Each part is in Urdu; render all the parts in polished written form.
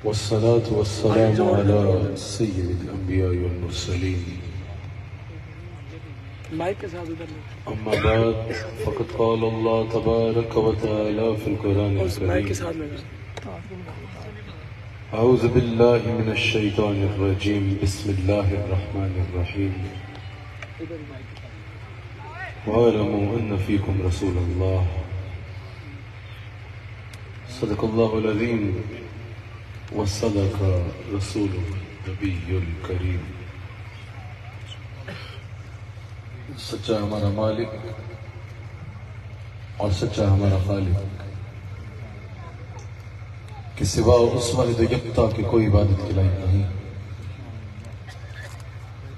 والصلاة والسلام على سيد الأنبياء والمرسلين أما بعد فقد قال الله تبارك وتعالى في القرآن الكريم أعوذ بالله من الشيطان الرجيم بسم الله الرحمن الرحيم واعلموا أن فيكم رسول الله صدق الله العظيم وصدق رسوله النبي الكريم۔ سچا ہمارا مالک اور سچا ہمارا خالق کہ سوا اس واحد یکتا کی کوئی عبادت کے لائق نہیں،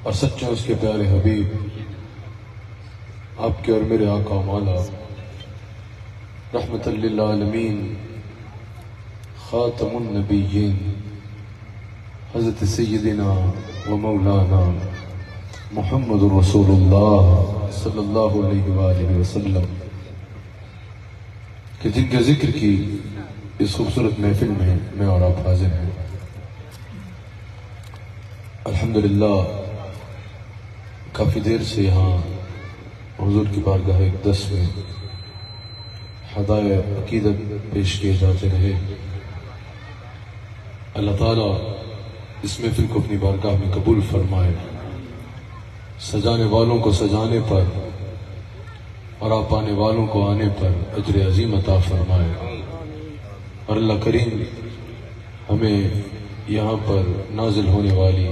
اور سچے اس کے پیارے حبیب آپ کے اور میرے آقا مولا رحمت للعالمین خاتم النبیین حضرت سیدنا و مولانا محمد رسول اللہ صلی اللہ علیہ وآلہ وسلم کہ جن کے ذکر کی اس خوبصورت محفل میں اور آپ حاضر ہیں۔ الحمدللہ کافی دیر سے یہاں حضور کی بارگاہ اقدس میں ہدایہ عقیدت پیش کیے جاتے رہے۔ اللہ تعالیٰ اس محفل کو اپنی بارگاہ میں قبول فرمائے، سجانے والوں کو سجانے پر اور آپ آنے والوں کو آنے پر اجر عظیم عطا فرمائے، اور اللہ کریم ہمیں یہاں پر نازل ہونے والی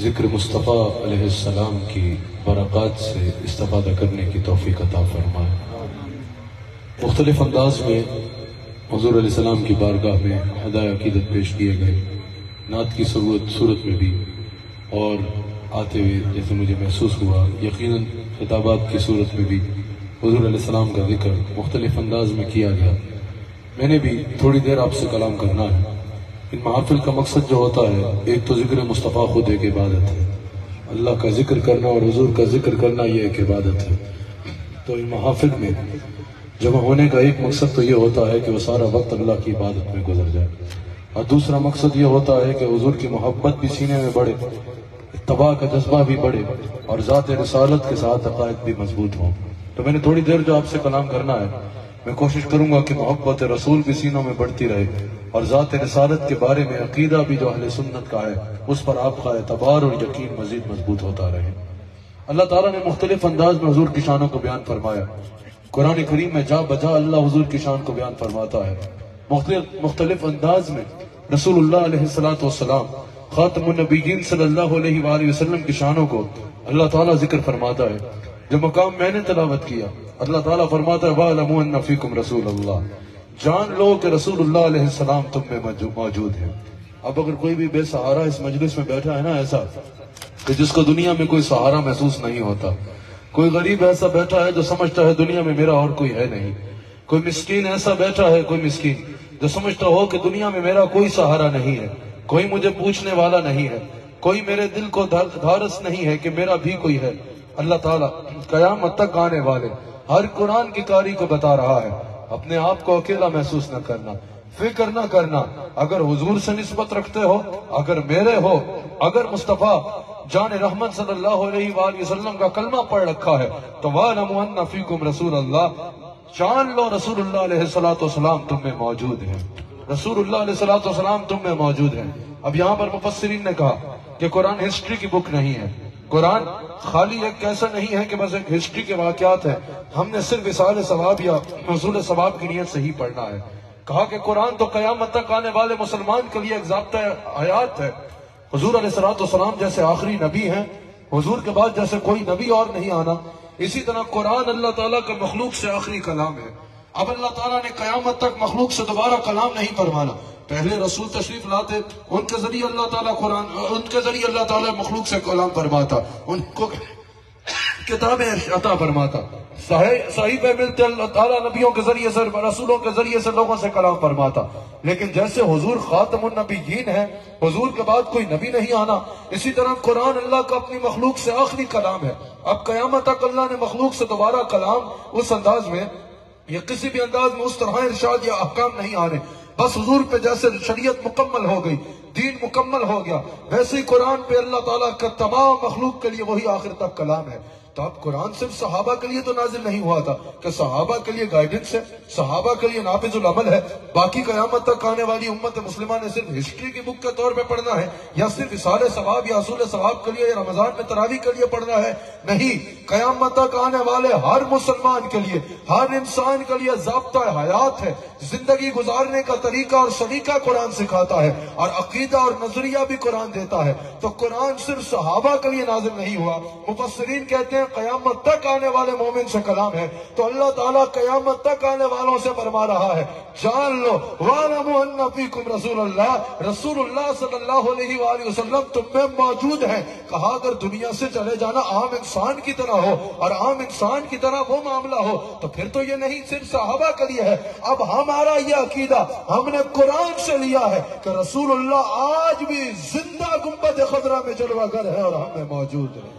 ذکر مصطفیٰ علیہ السلام کی برکات سے استفادہ کرنے کی توفیق عطا فرمائے۔ مختلف انداز میں حضور علیہ السلام کی بارگاہ میں ہدایہ عقیدت پیش کیے گئے، نعت کی صورت میں بھی، اور آتے ہوئے جیسے مجھے محسوس ہوا یقیناً خطابات کی صورت میں بھی حضور علیہ السلام کا ذکر مختلف انداز میں کیا گیا۔ میں نے بھی تھوڑی دیر آپ سے کلام کرنا ہے۔ ان محافل کا مقصد جو ہوتا ہے، ایک تو ذکر مصطفیٰ خود ایک عبادت ہے، اللہ کا ذکر کرنا اور حضور کا ذکر کرنا یہ ایک عبادت ہے۔ تو ان محافل میں جمع ہونے کا ایک مقصد تو یہ ہوتا ہے کہ وہ سارا وقت اللہ کی عبادت میں گزر جائے، اور دوسرا مقصد یہ ہوتا ہے کہ حضور کی محبت بھی سینے میں بڑھے، اتباع کا جذبہ بھی بڑھے، اور ذات رسالت کے ساتھ عقائد بھی مضبوط ہوں۔ تو میں نے تھوڑی دیر جو آپ سے کلام کرنا ہے، میں کوشش کروں گا کہ محبت رسول بھی سینوں میں بڑھتی رہے، اور ذات رسالت کے بارے میں عقیدہ بھی جو اہل سنت کا ہے اس پر آپ کا اعتبار اور یقین مزید مضبوط ہوتا رہے۔ اللہ تعالیٰ نے مختلف انداز میں حضور کی شانوں کو بیان فرمایا۔ قرآن کریم میں جا بجا اللہ حضور کی شان کو بیان فرماتا ہے۔ مختلف انداز میں رسول اللہ علیہ السلام خاتم النبیین صلی اللہ علیہ وآلہ وسلم کی شانوں کو اللہ تعالیٰ ذکر فرماتا ہے۔ جو مقام میں نے تلاوت کیا، اللہ تعالیٰ فرماتا ہے وَاعْلَمُوا أَنَّ فِيكُمْ رَسُولَ اللَّهِ، جان لو کہ رسول اللہ علیہ السلام تم میں موجود ہیں۔ اب اگر کوئی بھی بے سہارا اس مجلس میں بیٹھا ہے نا ایسا کہ جس کو دنیا میں کوئی سہارا محسوس نہیں ہوتا، کوئی غریب ایسا بیٹھا ہے جو سمجھتا ہے دنیا میں میرا اور کوئی ہے نہیں، کوئی مسکین ایسا بیٹھا ہے، کوئی مسکین جو سمجھتا ہو کہ دنیا میں میرا کوئی سہارا نہیں ہے، کوئی مجھے پوچھنے والا نہیں ہے، کوئی میرے دل کو دھارس نہیں ہے کہ میرا بھی کوئی ہے، اللہ تعالیٰ قیامت تک آنے والے ہر قرآن کی قاری کو بتا رہا ہے اپنے آپ کو اکیلا محسوس نہ کرنا، فکر نہ کرنا، اگر حضور سے نسبت رکھتے ہو، اگر میرے ہو، اگر مصطفیٰ جان رحمت صلی اللہ علیہ وآلہ وسلم کا کلمہ پڑھ رکھا ہے تو وَاعْلَمُوا أَنَّ فِيكُمْ رَسُولَ اللَّهِ، جان لو رسول اللہ علیہ السلام تم میں موجود ہیں، رسول اللہ علیہ السلام تم میں موجود ہیں۔ اب یہاں پر مفسرین نے کہا کہ قرآن ہسٹری کی بک نہیں ہے، قرآن خالی ایک ایسا نہیں ہے کہ بس ایک ہسٹری کے واقعات ہیں، ہم نے صرف اصال ثواب یا حصول ثواب کی نیت سے ہی پڑھنا ہے۔ کہا کہ قرآن تو قیامت تک آنے والے مسلمان کے لیے ایک ضابطہ حیات ہے۔ حضور علیہ السلام جیسے آخری نبی ہیں، حضور کے بعد جیسے کوئی نبی اور نہیں آنا، اسی طرح قرآن اللہ تعالیٰ کا مخلوق سے آخری کلام ہے۔ اب اللہ تعالیٰ نے قیامت تک مخلوق سے دوبارہ کلام نہیں فرمانا، پہلے رسول تشریف لاتے، ان کے ذریعے اللہ تعالیٰ قرآن، ان کے ذریعے اللہ تعالیٰ مخلوق سے کلام فرماتا، ان کو کتابیں عطا فرماتا، صحیفے ملتے اللہ تعالیٰ نبیوں کے ذریعے سے، رسولوں کے ذریعے سے لوگوں سے کلام فرماتا۔ لیکن جیسے حضور خاتم النبیین ہیں، حضور کے بعد کوئی نبی نہیں آنا، اسی طرح قرآن اللہ کا اپنی مخلوق سے آخری کلام ہے۔ اب قیامت تک اللہ نے مخلوق سے دوبارہ کلام اس انداز میں یا کسی بھی انداز میں اس طرح ارشاد یا احکام نہیں آنے۔ بس حضور پہ جیسے شریعت مکمل ہو گئی، دین مکمل ہو گیا، ویسے ہی قرآن پہ اللہ تعالیٰ کا تمام مخلوق کے لیے وہی آخر تک کلام ہے۔ تو اب قرآن صرف صحابہ کے لیے تو نازل نہیں ہوا تھا کہ صحابہ کے لیے گائیڈنس ہے، صحابہ کے لیے نافذ العمل ہے، باقی قیامت تک آنے والی امت مسلمہ نے صرف ہسٹری کی بک کے طور پہ پڑھنا ہے، یا صرف اصال ثواب یا اصول ثواب کے لیے، یا رمضان میں تراویح کے لیے پڑھنا ہے؟ نہیں، قیامت تک آنے والے ہر مسلمان کے لیے، ہر انسان کے لیے ضابطہ حیات ہے، زندگی گزارنے کا طریقہ اور سلیقہ قرآن سکھاتا ہے، اور عقیدہ اور نظریہ بھی قرآن دیتا ہے۔ تو قرآن صرف صحابہ کے لیے نازل نہیں ہوا۔ مفسرین کہتے ہیں قیامت تک آنے والے مومن سے کلام ہے، تو اللہ تعالیٰ قیامت تک آنے والوں سے فرما رہا ہے جان لو وَاعْلَمُوا أَنَّ فِيكُمْ رَسُولَ اللَّهِ، رسول اللہ صلی اللہ علیہ وآلہ وسلم تم میں موجود ہیں۔ کہا اگر دنیا سے چلے جانا عام انسان کی طرح ہو اور عام انسان کی طرح وہ معاملہ ہو تو پھر تو یہ نہیں صرف صحابہ کے لیے ہے۔ اب ہمارا یہ عقیدہ ہم نے قرآن سے لیا ہے کہ رسول اللہ آج بھی زندہ گنبد خضرا میں جلوہ گر ہے اور ہم میں موجود ہے۔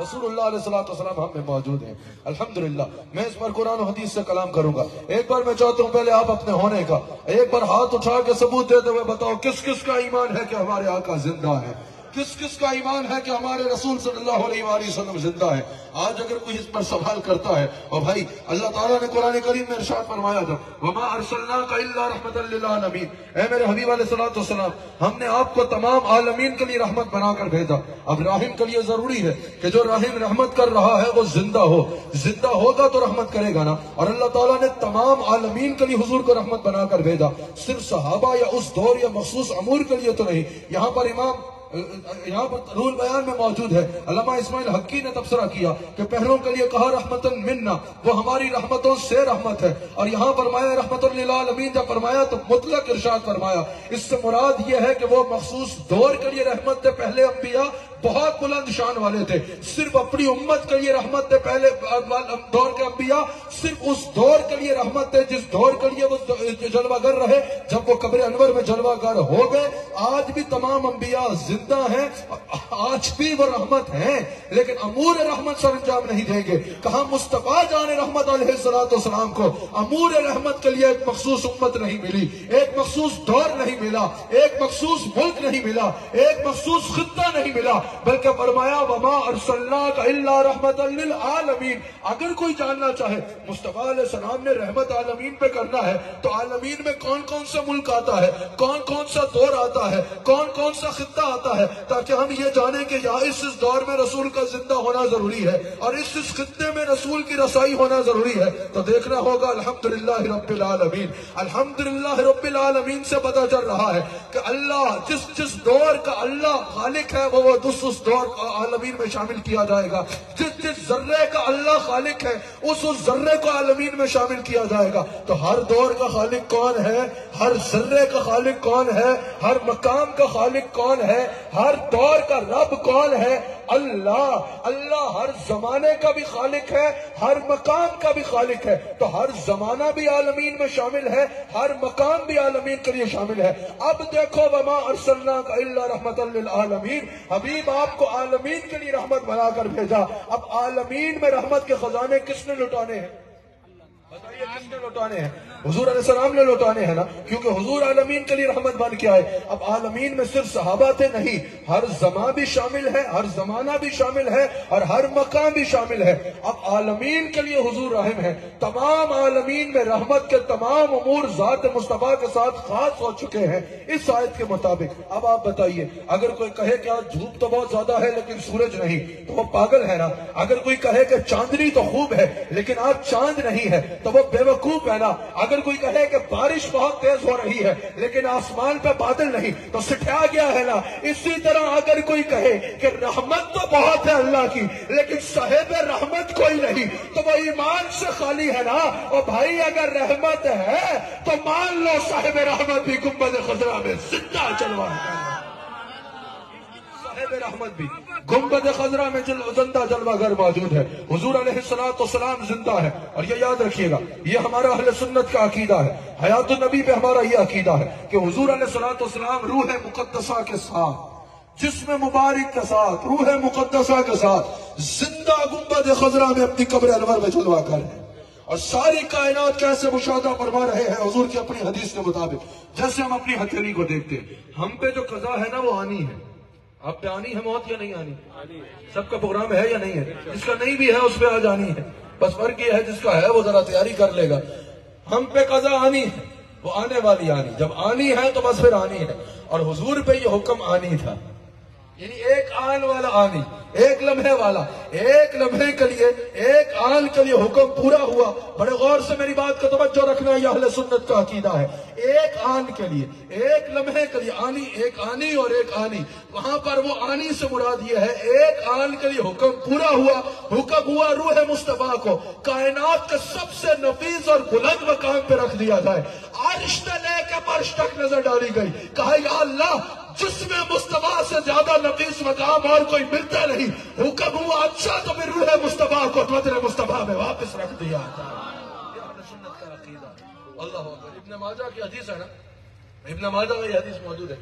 رسول اللہ علیہ السلام ہم میں موجود ہیں۔ الحمدللہ میں اس پر قرآن و حدیث سے کلام کروں گا۔ ایک بار میں چاہتا ہوں پہلے آپ اپنے ہونے کا ایک بار ہاتھ اٹھا کے ثبوت دیتے ہوئے بتاؤ کس کس کا ایمان ہے کہ ہمارے آقا زندہ ہے، کس کس کا ایمان ہے کہ ہمارے رسول صلی اللہ علیہ وآلہ وسلم زندہ ہے۔ آج اگر کوئی اس پر سوال کرتا ہے، اور بھائی اللہ تعالیٰ نے قرآن کریم میں ارشاد فرمایا تھا وَمَا أَرْسَلْنَاكَ إِلَّا رَحْمَةً لِّلْعَالَمِينَ، اے میرے حبیب علیہ السلام ہم نے آپ کو تمام عالمین کے لیے رحمت بنا کر بھیجا۔ اب راحم کے لیے ضروری ہے کہ جو راحم رحمت کر رہا ہے وہ زندہ ہو، زندہ ہوگا تو رحمت کرے گا نا، اور اللہ تعالیٰ نے تمام عالمین کے لیے حضور کو رحمت بنا کر بھیجا، صرف صحابہ یا اس دور یا مخصوص امور کے لیے تو نہیں۔ یہاں پر یہاں پر روح البیان میں موجود ہے، علامہ اسماعیل حقی نے تبصرہ کیا کہ پہلوں کے لیے کہا رحمتن منا، وہ ہماری رحمتوں سے رحمت ہے، اور یہاں فرمایا رحمت للعالمین جب فرمایا تو مطلق ارشاد فرمایا۔ اس سے مراد یہ ہے کہ وہ مخصوص دور کے لیے رحمت تھے، پہلے انبیاء بہت بلند شان والے تھے، صرف اپنی امت کے لیے رحمت تھے، پہلے دور کے انبیاء صرف اس دور کے لیے رحمت تھے جس دور کے لیے وہ جلوہ گر رہے۔ جب وہ قبر انور میں جلوہ گر ہو گئے، آج بھی تمام انبیاء زندہ ہیں، آج بھی وہ رحمت ہیں، لیکن امور رحمت سر انجام نہیں دیں گے۔ کہاں مصطفیٰ جان رحمت علیہ السلام کو امور رحمت کے لیے ایک مخصوص امت نہیں ملی، ایک مخصوص دور نہیں ملا، ایک مخصوص ملک نہیں ملا، ایک مخصوص خطہ نہیں ملا، بلکہ فرمایا وَمَا أَرْسَلْنَاكَ إِلَّا رَحْمَةً لِّلْعَالَمِينَ۔ اگر کوئی جاننا چاہے مصطفیٰ علیہ السلام نے رحمت عالمین پہ کرنا ہے تو عالمین میں کون کون سا ملک آتا ہے، کون کون سا دور آتا ہے، کون کون سا خطہ آتا ہے، تاکہ ہم یہ جانیں کہ یہاں اس دور میں رسول کا زندہ ہونا ضروری ہے اور اس خطے میں رسول کی رسائی ہونا ضروری ہے۔ تو دیکھنا ہوگا الحمدللہ رب العالمین، الحمدللہ رب العالمین سے پتہ چل رہا ہے کہ اللہ جس دور کا اللہ خالق ہے وہ اس دور کا عالمین میں شامل کیا جائے گا، جس ذرے کا اللہ خالق ہے اس ذرے کو عالمین میں شامل کیا جائے گا۔ تو ہر دور کا خالق کون ہے، ہر ذرے کا خالق کون ہے، ہر مقام کا خالق کون ہے، ہر دور کا رب کون ہے؟ اللہ۔ اللہ ہر زمانے کا بھی خالق ہے، ہر مقام کا بھی خالق ہے، تو ہر زمانہ بھی عالمین میں شامل ہے، ہر مقام بھی عالمین کے لیے شامل ہے۔ اب دیکھو وَمَا أَرْسَلْنَاكَ إِلَّا رَحْمَةً لِّلْعَالَمِينَ، حبیب آپ کو عالمین کے لیے رحمت بنا کر بھیجا۔ اب عالمین میں رحمت کے خزانے کس نے لٹانے ہیں؟ بتائیے کس نے لوٹانے ہیں؟ حضور علیہ السلام نے لوٹانے ہیں نا، کیونکہ حضور عالمین کے لیے رحمت بن کے آئے۔ اب عالمین میں صرف صحابہ تھے نہیں، ہر زمان بھی شامل ہے، ہر زمانہ بھی شامل ہے اور ہر مقام بھی شامل ہے۔ اب عالمین کے لیے حضور رحم ہے، تمام عالمین میں رحمت کے تمام امور ذات مصطفیٰ کے ساتھ خاص ہو چکے ہیں اس آیت کے مطابق۔ اب آپ بتائیے اگر کوئی کہے کہ آج دھوپ تو بہت زیادہ ہے لیکن سورج نہیں تو وہ پاگل ہے نا، اگر کوئی کہے کہ چاندنی تو خوب ہے لیکن آج چاند نہیں ہے تو وہ بے وقوف ہے نا، اگر کوئی کہے کہ بارش بہت تیز ہو رہی ہے لیکن آسمان پہ بادل نہیں تو سٹھا گیا ہے نا۔ اسی طرح اگر کوئی کہے کہ رحمت تو بہت ہے اللہ کی لیکن صاحب رحمت کوئی نہیں تو وہ ایمان سے خالی ہے نا۔ اور بھائی اگر رحمت ہے تو مان لو صاحب رحمت بھی گنبد خضرا میں زندہ چلوا ہے، صاحب رحمت بھی گنبد خضرا میں زندہ جلوہ گر موجود ہے۔ حضور علیہ السلام زندہ ہے، اور یہ یاد رکھیے گا یہ ہمارا اہل سنت کا عقیدہ ہے، حیات النبی پہ ہمارا یہ عقیدہ ہے کہ حضور علیہ السلام روح مقدسہ کے ساتھ، جسم مبارک کے ساتھ، روح مقدسہ کے ساتھ زندہ گنبد خضرا میں اپنی قبر انور میں جلوہ گر ہے۔ اور ساری کائنات کیسے مشاہدہ فرما رہے ہیں حضور کی اپنی حدیث کے مطابق، جیسے ہم اپنی ہتھیلی کو دیکھتے ہیں، ہم پہ جو قضا ہے نا وہ آنی ہے۔ آپ پہ آنی ہے موت یا نہیں آنی؟ سب کا پروگرام ہے یا نہیں ہے؟ جس کا نہیں بھی ہے اس پہ آ جانی ہے، بس فرق یہ ہے جس کا ہے وہ ذرا تیاری کر لے گا۔ ہم پہ قضا آنی ہے، وہ آنے والی آنی، جب آنی ہے تو بس پھر آنی ہے۔ اور حضور پہ یہ حکم آنی تھا، یعنی ایک آن والا آنی، ایک لمحے والا، ایک لمحے کے لیے، ایک آن کے لیے حکم پورا ہوا۔ بڑے غور سے میری بات کا توجہ رکھنا، یہ اہل سنت کا عقیدہ ہے۔ ایک آن کے لیے، ایک لمحے کے لیے آنی، ایک آنی اور ایک آنی، وہاں پر وہ آنی سے مراد یہ ہے ایک آن کے لیے حکم پورا ہوا۔ حکم ہوا روح مصطفیٰ کو کائنات کے سب سے نفیس اور بلند مقام پہ رکھ دیا جائے، عرش سے لے کے فرش تک نظر ڈالی گئی۔ کہا یا اللہ، جس میں مصطفیٰ سے زیادہ نفیس مقام اور کوئی ملتا نہیں، حکم ہوا اچھا تو پھر روح مصطفیٰ کو مدر مصطفیٰ میں واپس رکھ دیا جائے۔ یہ اہل سنت کا عقیدہ۔ اللہ اکبر۔ ابن ماجہ کی حدیث ہے نا، ابن ماجہ میں یہ حدیث موجود ہے،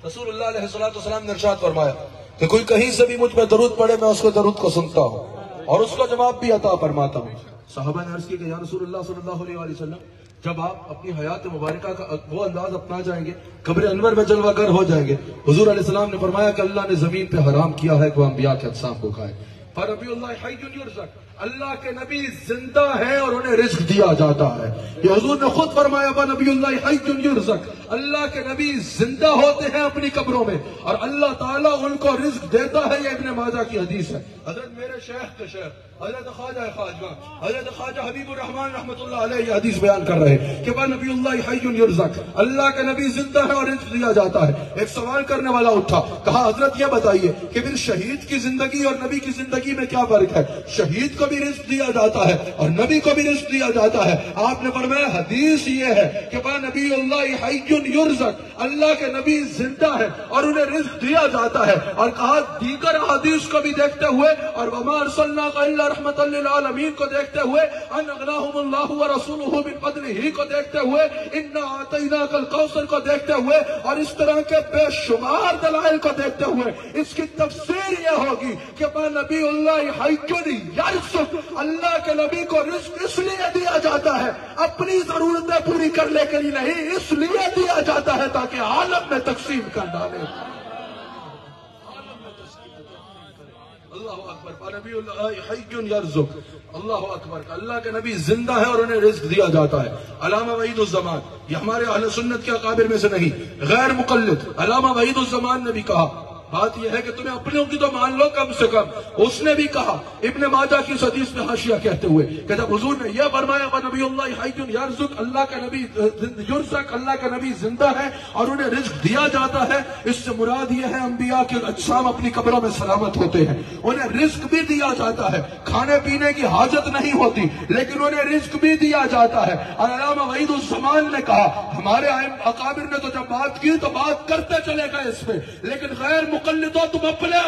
رسول اللہ علیہ السلام نے ارشاد فرمایا کہ کوئی کہیں سے بھی مجھ پہ درود پڑھے، میں اس کو درود کو سنتا ہوں اور اس کا جواب بھی عطا فرماتا ہوں۔ صحابہ نے عرض کی کہ یا رسول اللہ صلی اللہ علیہ وسلم، جب آپ اپنی حیات مبارکہ کا وہ انداز اپنا جائیں گے، قبر انور میں جلوہ گر ہو جائیں گے، حضور علیہ السلام نے فرمایا کہ اللہ نے زمین پہ حرام کیا ہے کہ وہ انبیاء کے اجسام کو کھائے۔ فنبی اللہ حی یرزق، اللہ کے نبی زندہ ہے اور انہیں رزق دیا جاتا ہے۔ یہ حضور نے خود فرمایا فنبی اللہ حی یرزق، اللہ کے نبی زندہ ہوتے ہیں اپنی قبروں میں اور اللہ تعالیٰ ان کو رزق دیتا ہے۔ یہ ابن ماجہ کی حدیث ہے۔ حضرت میرے شیخ کے شیخ حضرت خواجہ خواجہ حضرت خواجہ حبیب الرحمن رحمۃ اللہ علیہ یہ حدیث بیان کر رہے ہیں کہ نبی اللہ حی یرزق، اللہ کے نبی زندہ ہے اور رزق دیا جاتا ہے۔ ایک سوال کرنے والا اٹھا، کہا حضرت یہ بتائیے کہ پھر شہید کی زندگی اور نبی کی زندگی میں کیا فرق ہے؟ شہید کو بھی رزق دیا جاتا ہے اور نبی کو بھی رزق دیا جاتا ہے۔ آپ نے فرمایا حدیث یہ ہے کہ نبی اللہ حی یرزق، اللہ کے نبی زندہ ہے اور انہیں رزق دیا جاتا ہے، اور کہا دیگر حدیث کو بھی دیکھتے ہوئے اور وما ارسلناک الا رحمۃ للعالمین کو دیکھتے ہوئے، ان اغناہم اللہ ورسولہ من فضلہ کو دیکھتے ہوئے، انا اعطیناک الکوثر کو دیکھتے ہوئے، اور اس طرح کے بے شمار دلائل کو دیکھتے ہوئے اس کی تفسیر یہ ہوگی کہ نبی اللہ حی یرزق، اللہ کے نبی کو رزق اس لیے دیا جاتا ہے، اپنی ضرورتیں پوری کرنے کے لیے نہیں، اس لیے دیا جاتا ہے تاکہ عالم میں تقسیم کر ڈالے۔ اللہ اکبر۔ نبی اللہ حی یرزق، اللہ اکبر۔ اللہ کے نبی زندہ ہے اور انہیں رزق دیا جاتا ہے۔ علامہ وحید الزمان، یہ ہمارے اہل سنت کے اکابر میں سے نہیں، غیر مقلد علامہ وحید الزمان نے بھی کہا، بات یہ ہے کہ تمہیں اپنوں کی تو مان لو کم سے کم۔ اس نے بھی کہا ابن ماجہ کی حدیث میں حاشیہ کہتے ہوئے کہ جب حضور نے یہ فرمایا نبی اللہ حی یرزق، اللہ کا نبی یرزق، اللہ کا نبی زندہ ہے اور انہیں رزق دیا جاتا ہے، اس سے مراد یہ ہے انبیاء کے اجسام اپنی قبروں میں سلامت ہوتے ہیں، انہیں رزق بھی دیا جاتا ہے، کھانے پینے کی حاجت نہیں ہوتی لیکن انہیں رزق بھی دیا جاتا ہے۔ اور علامہ وحید الزمان نے کہا ہمارے اکابر نے تو جب بات کی تو بات کرتے چلے گئے اس پہ، لیکن غیر مقلدو تم اپنے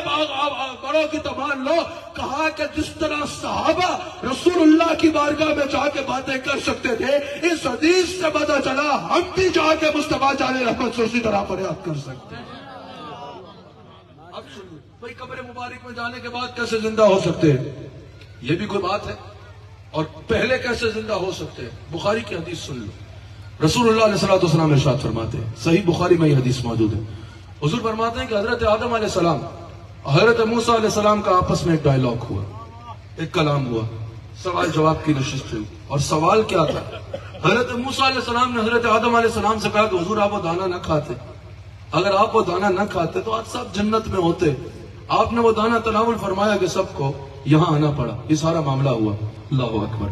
بڑوں کی تو مان لو۔ کہا کہ جس طرح صحابہ رسول اللہ کی بارگاہ میں جا کے باتیں کر سکتے تھے، اس حدیث سے پتہ چلا ہم بھی جا کے مصطفیٰ جان رحمت سے اسی طرح فریاد کر سکتے ہیں۔ اب سنو بھائی، قبر مبارک میں جانے کے بعد کیسے زندہ ہو سکتے ہیں؟ یہ بھی کوئی بات ہے، اور پہلے کیسے زندہ ہو سکتے ہیں؟ بخاری کی حدیث سن لو۔ رسول اللہ علیہ السلام ارشاد فرماتے ہیں، صحیح بخاری میں یہ حدیث موجود ہے، حضور فرماتے ہیں کہ حضرت آدم علیہ السلام حضرت موسیٰ علیہ السلام کا آپس میں ایک ڈائلاگ ہوا، ایک کلام ہوا، سوال جواب کی نشست ہوئی، اور سوال کیا تھا؟ حضرت موسیٰ علیہ السلام نے حضرت آدم علیہ السلام سے کہا کہ حضور آپ وہ دانا نہ کھاتے، اگر آپ وہ دانا نہ کھاتے تو آج سب جنت میں ہوتے، آپ نے وہ دانا تناول فرمایا کہ سب کو یہاں آنا پڑا، یہ سارا معاملہ ہوا۔ اللہ اکبر۔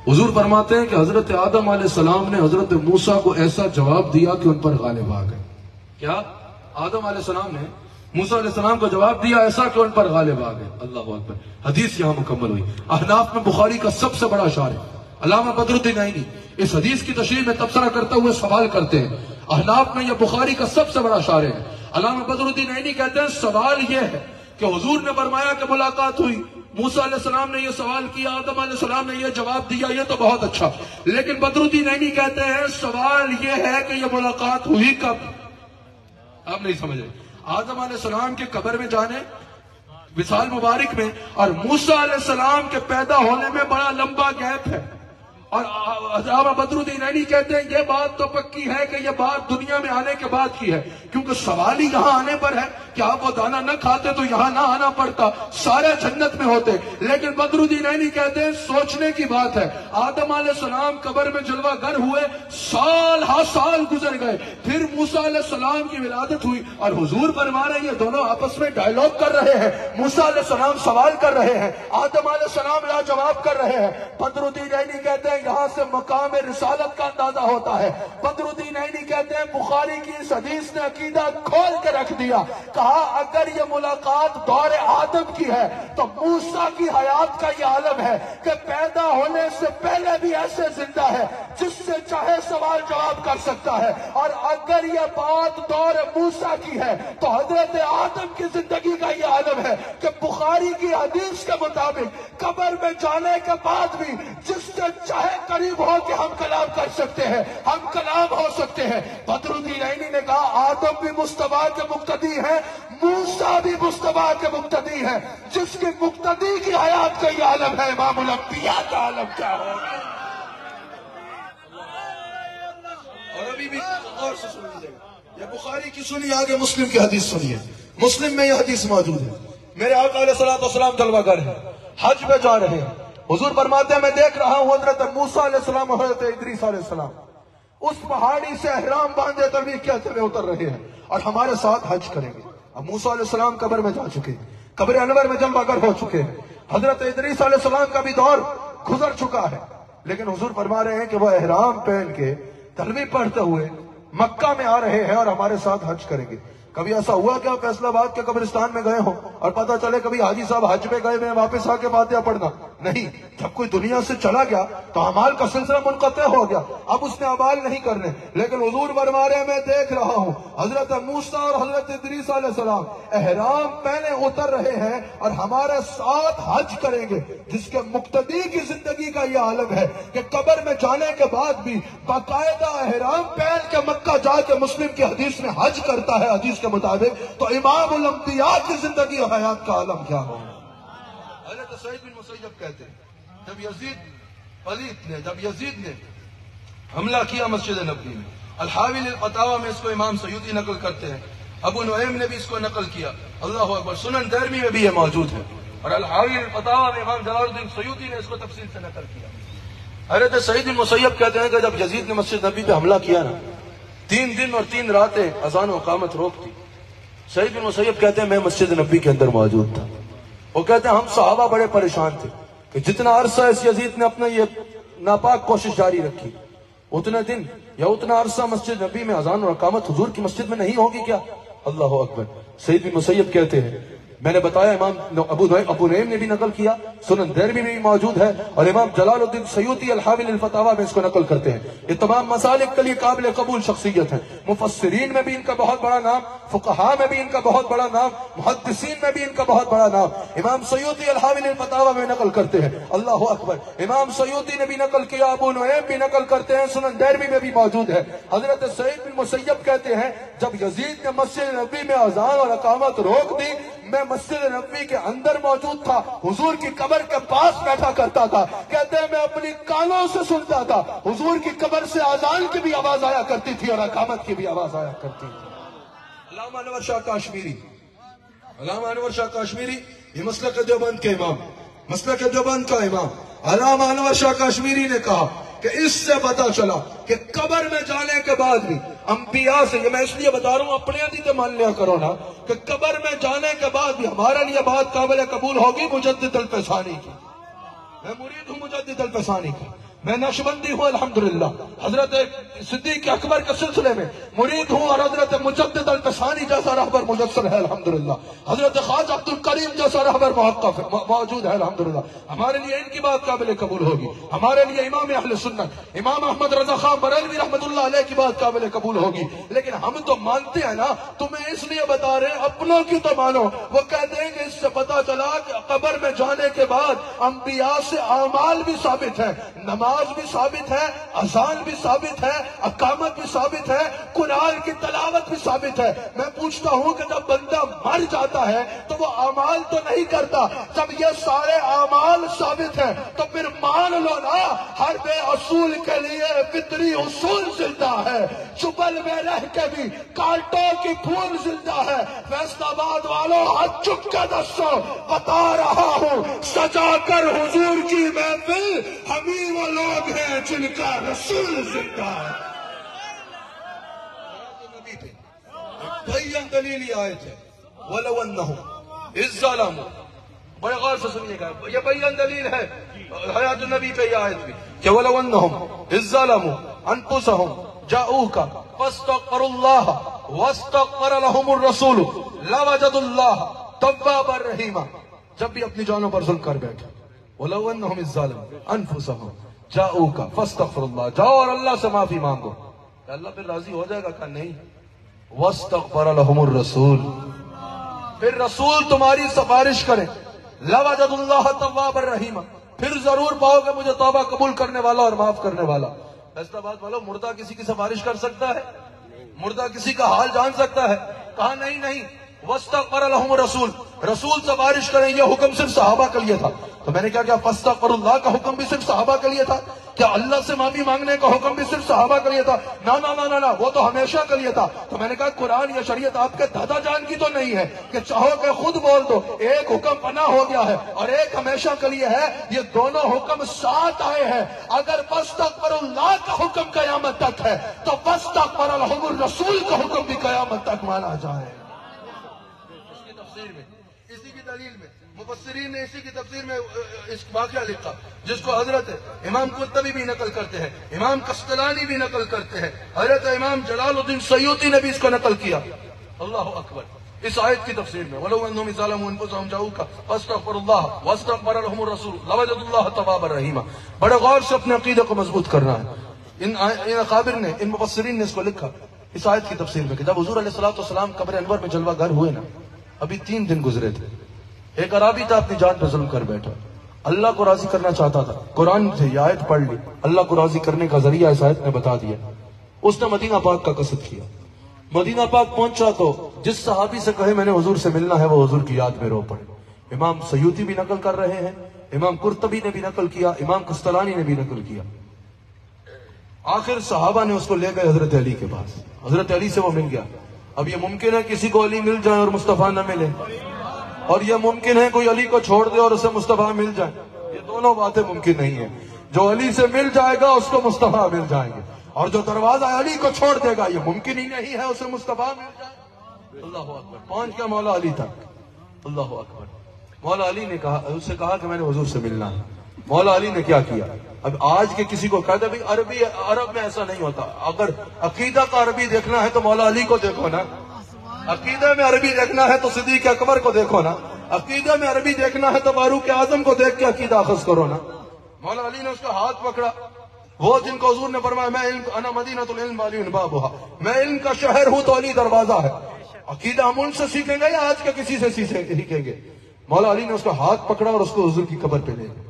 حضور فرماتے ہیں کہ حضرت آدم علیہ السلام نے حضرت موسیٰ کو ایسا جواب دیا کہ ان پر غالب آ گئے۔ کیا؟ آدم علیہ السلام نے موسیٰ علیہ السلام کو جواب دیا ایسا کہ ان پر غالب آ گئے۔ اللہ اکبر۔ حدیث یہاں مکمل ہوئی۔ احناف میں بخاری کا سب سے بڑا شارح علامہ بدر الدین عینی اس حدیث کی تشریح میں تبصرہ کرتے ہوئے سوال کرتے ہیں۔ احناف میں یہ بخاری کا سب سے بڑا شارح ہے۔ علامہ بدر الدین عینی کہتے ہیں سوال یہ ہے کہ حضور نے فرمایا کہ ملاقات ہوئی، موسیٰ علیہ السلام نے یہ سوال کیا، آدم علیہ السلام نے یہ جواب دیا، یہ تو بہت اچھا، لیکن بدر الدین عینی کہتے ہیں سوال یہ ہے کہ یہ ملاقات ہوئی کب؟ آپ نہیں سمجھ رہے۔ آدم علیہ السلام کے قبر میں جانے، وصال مبارک میں، اور موسیٰ علیہ السلام کے پیدا ہونے میں بڑا لمبا گیپ ہے، اور علامہ بدرالدین عینی کہتے ہیں یہ بات تو پکی ہے کہ یہ بات دنیا میں آنے کے بعد کی ہے، کیونکہ سوال ہی یہاں آنے پر ہے کہ آپ وہ دانا نہ کھاتے تو یہاں نہ آنا پڑتا، سارے جنت میں ہوتے۔ لیکن بدرالدین عینی کہتے ہیں سوچنے کی بات ہے، آدم علیہ السلام قبر میں جلوہ گر ہوئے، سال ہا سال گزر گئے، پھر موسیٰ علیہ السلام کی ولادت ہوئی، اور حضور فرما رہے ہیں یہ دونوں آپس میں ڈائیلاگ کر رہے ہیں، موسیٰ علیہ السلام سوال کر رہے ہیں، آدم علیہ السلام لا جواب کر رہے ہیں۔ بدرالدین عینی کہتے ہیں یہاں سے مقام رسالت کا اندازہ ہوتا ہے۔ بدرالدین عینی کہتے ہیں بخاری کی اس حدیث نے عقیدہ کھول کے رکھ دیا، کہا اگر یہ ملاقات دور آدم کی ہے تو موسیٰ کی حیات کا یہ عالم ہے کہ پیدا ہونے سے پہلے بھی ایسے زندہ ہے جس سے چاہے سوال جواب کر سکتا ہے، اور اگر یہ بات دور موسیٰ کی ہے تو حضرت آدم کی زندگی کا یہ عالم ہے کہ بخاری کی حدیث کے مطابق قبر میں جانے کے بعد بھی جس سے چاہے قریب ہو کہ ہم کلام کر سکتے ہیں، ہم کلام ہو سکتے ہیں۔ بدرالدین عینی نے کہا آدم بھی مصطفیٰ کے مقتدی ہے، موسیٰ بھی مصطفیٰ کے مقتدی ہے، جس کے مقتدی کی حیات کا یہ عالم ہے، امام الانبیاء کا عالم کیا ہوگا؟ اور ابھی بھی غور سے سن لیجیے گا، یہ بخاری کی سنی، آگے مسلم کی حدیث سنیے، مسلم میں یہ حدیث موجود ہے۔ میرے آقا علیہ السلام جلوہ گر ہیں، حج پہ جا رہے ہیں، حضور فرماتے ہیں میں دیکھ رہا ہوں حضرت موسیٰ علیہ السلام اور حضرت ادریس علیہ السلام اس پہاڑی سے احرام باندھے تلبیہ کہتے ہوئے اتر رہے ہیں اور ہمارے ساتھ حج کریں گے۔ اب موسیٰ علیہ السلام قبر میں جا چکے ہیں، قبر انور میں جلوہ گر ہو چکے ہیں، حضرت ادریس علیہ السلام کا بھی دور گزر چکا ہے، لیکن حضور فرما رہے ہیں کہ وہ احرام پہن کے تلبیہ پڑھتے ہوئے مکہ میں آ رہے ہیں اور ہمارے ساتھ حج کریں گے۔ کبھی ایسا ہوا کہ آپ فیصل آباد کے قبرستان میں گئے ہوں اور پتہ چلے کبھی حاجی صاحب حج پہ گئے میں واپس آ کے فاتحہ پڑھنا؟ نہیں، جب کوئی دنیا سے چلا گیا تو اعمال کا سلسلہ منقطع ہو گیا، اب اس نے اعمال نہیں کرنے۔ لیکن حضور فرما رہے ہیں میں دیکھ رہا ہوں حضرت موسیٰ اور حضرت ادریس علیہ السلام احرام پہنے اتر رہے ہیں اور ہمارے ساتھ حج کریں گے، جس کے مقتدی کی زندگی کا یہ عالم ہے کہ قبر میں جانے کے بعد بھی باقاعدہ احرام پہن کے مکہ جا کے مسلم کی حدیث میں حج کرتا ہے حدیث کے مطابق، تو امام الانبیاء کی زندگی اور حیات کا عالم کیا ہو؟ حضرت سعید بن مسیب کہتے ہیں جب یزید نے حملہ کیا مسجد نبوی میں، الحاوی للفتاوی میں اس کو امام سیوطی نقل کرتے ہیں، ابو نعیم نے بھی اس کو نقل کیا، اللہ اکبر، سنن دارمی میں بھی یہ موجود ہے، اور الحاوی للفتاوی میں امام جلال الدین سیوطی نے اس کو تفصیل سے نقل کیا۔ حضرت سعید بن مسیب کہتے ہیں کہ جب یزید نے مسجد نبوی پہ حملہ کیا نا، 3 دن اور 3 راتیں اذان و اقامت روک دی۔ سعید بن مسیب کہتے ہیں میں مسجد نبوی کے اندر موجود تھا، وہ کہتے ہیں ہم صحابہ بڑے پریشان تھے کہ جتنا عرصہ اس یزید نے اپنا یہ ناپاک کوشش جاری رکھی، اتنے دن یا اتنا عرصہ مسجد نبوی میں اذان اور اقامت حضور کی مسجد میں نہیں ہوگی کیا؟ اللہ اکبر۔ سعید بن مسیب کہتے ہیں میں نے بتایا امام ابو نعیم نے بھی نقل کیا، سنن دارمی میں بھی موجود ہے، اور امام جلال الدین سیوطی الحاوی للفتاوی میں اس کو نقل کرتے ہیں۔ یہ تمام مسالک کے لیے قابل قبول شخصیت ہیں، مفسرین میں بھی ان کا بہت بڑا نام، فقہاء میں بھی ان کا بہت بڑا نام، محدثین میں بھی ان کا بہت بڑا نام۔ امام سیوطی الحاوی للفتاوی میں نقل کرتے ہیں، اللہ اکبر، امام سیوطی نے بھی نقل کیا، ابو نعیم بھی نقل کرتے ہیں، سنن دارمی میں بھی موجود ہے۔ حضرت سعید بن مسیب کہتے ہیں جب یزید نے مسجد نبوی میں اذان اور اقامت روک دی، میں مسجد نبوی کے اندر موجود تھا، حضور کی قبر کے پاس بیٹھا کرتا تھا، کہتے ہیں میں اپنی کانوں سے سنتا تھا، حضور کی قبر سے اذان کی بھی آواز آیا کرتی تھی اور اقامت کی بھی آواز آیا کرتی تھی۔ علامہ انور شاہ کاشمیری، علامہ انور شاہ کاشمیری یہ مسلک دیوبند کے امام، مسلک دیوبند کا امام علامہ انور شاہ کاشمیری نے کہا کہ اس سے پتا چلا کہ قبر میں جانے کے بعد بھی انبیاء سے، یہ میں اس لیے بتا رہا ہوں اپنے عدیدے مان لیا کرو نا، کہ قبر میں جانے کے بعد بھی ہمارے لیے بات قابل قبول ہوگی مجدد الفسانی کی۔ میں مرید ہوں مجدد الفسانی کا، میں نقشبندی ہوں الحمدللہ، حضرت صدیق اکبر کے سلسلے میں مرید ہوں، اور حضرت مجدد الفسانی جیسا رہبر مجسر ہے الحمدللہ، حضرت خواجہ عبد الکریم جیسا رہبر موجود ہے الحمدللہ۔ ہمارے لیے ان کی بات قابل قبول ہوگی، ہمارے لیے امام اہل سنت امام احمد رضا خان بریلوی رحمۃ اللہ علیہ کی بات قابل قبول ہوگی، لیکن ہم تو مانتے ہیں نا، تمہیں اس لیے بتا رہے ہیں اپنوں کی تو مانو۔ وہ کہتے ہیں کہ اس سے پتا چلا کہ قبر میں جانے کے بعد انبیاء سے اعمال بھی ثابت ہیں، نماز نماز بھی ثابت ہے، اذان بھی ثابت ہے، اقامت بھی ثابت ہے، قرآن کی تلاوت بھی ثابت ہے۔ میں پوچھتا ہوں کہ جب بندہ مر جاتا ہے تو وہ اعمال تو نہیں کرتا، جب یہ سارے اعمال ثابت ہیں تو پھر مان لو نا، ہر بے اصول کے لیے فطری اصول زندہ ہے۔ چبل میں رہ کے بھی کانٹوں کی پھول زندہ ہے۔ فیصل آباد والوں ہاتھ چک کے دسو، بتا رہا ہوں سجا کر حضور کی محفل ہم ہی وہ لوگ ہیں جن کا رسول زندہ ہے۔ بھائیان دلیل یہ آیت ہے، وَلَوْ أَنَّهُمْ إِذْ ظَلَمُوا، بڑے غور سے سنیے گا، یہ بھائیان دلیل ہے حیات النبی پہ یہ آیت بھی کہ وَلَوْ أَنَّهُمْ إِذْ ظَلَمُوا أَنفُسَهُمْ جَاءُوكَ فَاسْتَغْفَرُوا اللَّهَ وَاسْتَغْفَرَ لَهُمُ الرَّسُولُ لَوَجَدُوا اللَّهَ تَوَّابًا رَحِيمًا۔ جب بھی اپنی جانوں پر ظلم کر بیٹھے، وَلَوْ أَنَّهُمْ إِذْ ظَلَمُوا أَنفُسَهُمْ جَاءُوكَ فَاسْتَغْفِرُوا اللَّهَ، جاؤ اور اللہ سے معافی مانگو، اللہ پھر راضی ہو جائے گا کہ نہیں؟ وَاسْتَغْفَرَ لَهُمُ الرَّسُولُ، پھر رسول تمہاری سفارش کریں، لَوَجَدُوا اللَّهَ تَوَّابًا رَحِيمًا، پھر ضرور پاؤ گے مجھے توبہ قبول کرنے والا اور معاف کرنے والا۔ فیصلہ آباد والو، مردہ کسی کی سفارش کر سکتا ہے؟ مردہ کسی کا حال جان سکتا ہے؟ کہا نہیں نہیں، وَاسْتَغْفَرَ لَهُمُ الرَّسُولُ، رسول سفارش کریں، یہ حکم صرف صحابہ کے لیے تھا۔ تو میں نے کیا فَاسْتَغْفِرُ اللَّهَ کا حکم بھی صرف صحابہ کے لیے تھا؟ کیا اللہ سے معافی مانگنے کا حکم بھی صرف صحابہ کے لیے تھا؟ نہ، وہ تو ہمیشہ کے لیے تھا۔ تو میں نے کہا قرآن یا شریعت آپ کے دادا جان کی تو نہیں ہے کہ چاہو کہ خود بول دو، ایک حکم فنا ہو گیا ہے اور ایک ہمیشہ کے لیے ہے، یہ دونوں حکم ساتھ آئے ہیں۔ اگر فَاسْتَغْفِرُ اللَّهَ کا حکم قیامت تک ہے تو فَاسْتَغْفَرَ لَهُمُ الرَّسُولُ کا حکم بھی قیامت تک مانا جائے۔ اس کی تفسیر میں، اسی کی دلیل میں مفسرین نے اسی کی تفسیر میں اس واقعہ لکھا جس کو حضرت امام قرطبی بھی نقل کرتے ہیں، امام قسطلانی بھی نقل کرتے ہیں، حضرت امام جلال الدین سیوطی نے بھی اس کو نقل کیا۔ اللہ اکبر، اس آیت کی تفسیر میں وَلَوْ أَنَّهُمْ إِذْ ظَلَمُوا أَنفُسَهُمْ جَاءُوكَ فَاسْتَغْفَرُوا اللَّهَ وَاسْتَغْفَرَ لَهُمُ الرَّسُولُ لَوَجَدُوا اللَّهَ تَوَّابًا رَحِيمًا۔ بڑے غور سے اپنے عقیدے کو مضبوط کرنا ہے۔ ان اکابر نے، ان مفسرین نے اس کو لکھا اس آیت کی تفسیر میں کہ جب حضور علیہ السلام قبر انور میں جلوہ گر ہوئے نا، ابھی 3 دن گزرے تھے، ایک عرابی تھا اپنی جان پہ ظلم کر بیٹھا، اللہ کو راضی کرنا چاہتا تھا، قرآن سے یہ آیت پڑھ لی، اللہ کو راضی کرنے کا ذریعہ اس آیت نے بتا دیا، اس نے مدینہ پاک کا قصد کیا۔ مدینہ پاک پہنچا تو جس صحابی سے کہے میں نے حضور سے ملنا ہے، وہ حضور کی یاد میں رو پڑے۔ امام سیوطی بھی نقل کر رہے ہیں، امام قرطبی نے بھی نقل کیا، امام قسطلانی نے بھی نقل کیا۔ آخر صحابہ نے اس کو لے گئے حضرت علی کے پاس، حضرت علی سے وہ مل گیا۔ اب یہ ممکن ہے کسی کو علی مل جائے اور مصطفیٰ نہ ملے، اور یہ ممکن ہے کوئی علی کو چھوڑ دے اور اسے مصطفیٰ مل جائے، یہ دونوں باتیں ممکن نہیں ہیں۔ جو علی سے مل جائے گا اس کو مصطفیٰ مل جائیں گے، اور جو دروازہ علی کو چھوڑ دے گا یہ ممکن ہی نہیں ہے اسے مصطفیٰ مل جائے۔ اللہ اکبر، پہنچ گیا مولا علی تک۔ اللہ اکبر، مولا علی نے کہا، اس سے کہا کہ میں نے حضور سے ملنا ہے۔ مولا علی نے کیا کیا؟ اب آج کے کسی کو کہتے ہیں عرب میں ایسا نہیں ہوتا، اگر عقیدہ کا عربی دیکھنا ہے تو مولا علی کو دیکھو نا، عقیدہ میں عربی دیکھنا ہے تو صدیق اکبر کو دیکھو نا، عقیدہ میں عربی دیکھنا ہے تو فاروق اعظم کو دیکھ کے عقیدہ اخذ کرو نا۔ مولا علی نے اس کا ہاتھ پکڑا، وہ جن کو حضور نے فرمایا میں علم انا مدینۃ العلم وعلی بابھا، میں علم کا شہر ہوں تو علی دروازہ ہے۔ عقیدہ ہم ان سے سیکھیں گے یا آج کے کسی سے سیکھیں گے؟ مولا علی نے اس کا ہاتھ پکڑا اور اس کو حضور کی قبر پہ لے گئے،